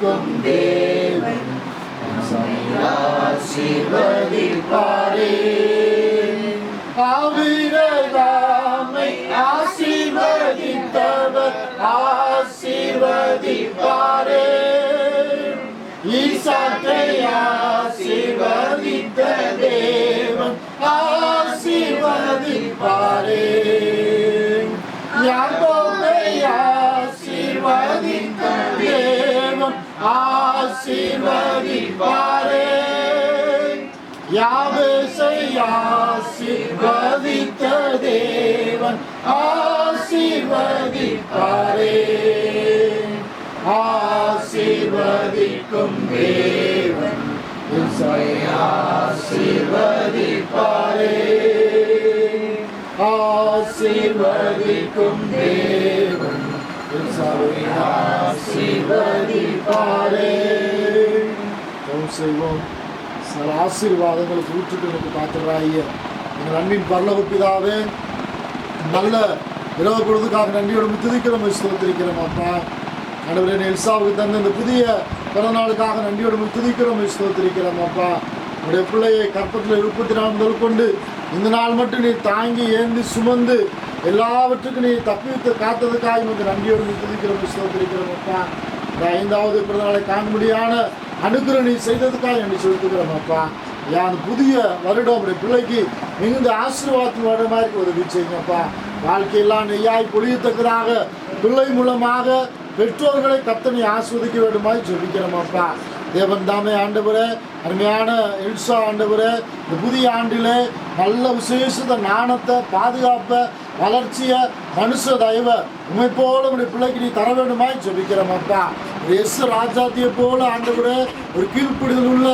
ஆசிர்வதிக்கும் தேவன் ஆசீர்வதிப்பாரே. ஆபிரகாமை ஆசீர்வதித்தவர் ஆசீர்வதிப்பாரே. ஈசாக்கை ஆசீர்வதித்த தேவன் ஆசீர்வதிப்பாரே. யாக்கோபை ஆசீர்வதித்த தேவன் ஆசீர்வதிப்பாரே. யாபேசை ஆசீர்வதித்த தேவன் ஆசீர்வதிப்பாரே. ஆசீர்வதிக்கும் தேவன் ஆசீர்வதிப்பாரே. ஆசீர்வதிக்கும் தேவன் ஆசீர்வதிப்பாரே. செய்வோம். சில ஆசீர்வாதங்களுக்கு ஊற்றுக்கு எனக்கு பார்த்துறாங்க. எங்கள் அன்பின் பரலோக பிதாவே, நல்ல இரவு பொழுதுக்காக நன்றியோடு துதிக்கிறோம், ஸ்தோத்திரிக்கிறோம் அப்பா. ஆண்டவரே, எல்சாவுக்கு தந்த இந்த புதிய பிறநாளுக்காக நன்றியோடு துதிக்கிறோம், ஸ்தோத்திரிக்கிறோம் அப்பா. உடைய பிள்ளையை கற்பத்தில் 34 முதல் கொண்டு இந்த நாள் மட்டும் நீ தாங்கி ஏந்தி சுமந்து எல்லாவற்றுக்கும் நீ தப்பித்து காத்ததுக்காக நமக்கு நன்றியோடு துதிக்கிறோம், ஸ்தோத்திரிக்கிறோம் அப்பா. இந்த 5வது பிறந்தநாளை காணும்படியான அனுகிரகம் நீ செய்ததுக்காக நன்றி செலுத்துக்கிறோம் அப்பா. அந்த புதிய வருடம் உடைய பிள்ளைக்கு மிகுந்த ஆசீர்வாதத்தின் வருடமாக இருக்க உதவி செய்யுங்கப்பா. வாழ்க்கையெல்லாம் நெய்யாய் பொழியத்தக்கதாக பிள்ளை மூலமாக பெற்றோர்களை கர்த்தனை ஆஸ்வதிக்க வேண்டுமாய் ஜெபிக்கிறோம் அப்பா. தேவன் தாமே ஆண்டவரே, அருமையான எல்சா ஆண்டவரே, இந்த புதிய ஆண்டிலே நல்ல விசேஷத்தை ஞானத்தை பாதுகாப்பை வளர்ச்சியை மனுஷ தயவ உண்மை போல உடைய பிள்ளைக்கு நீ தர வேண்டுமாய் ஜெபிக்கிறோம் அப்பா. ராஜாத்தியை போல ஆண்டவரே ஒரு கீழ்ப்பிடிதல் உள்ள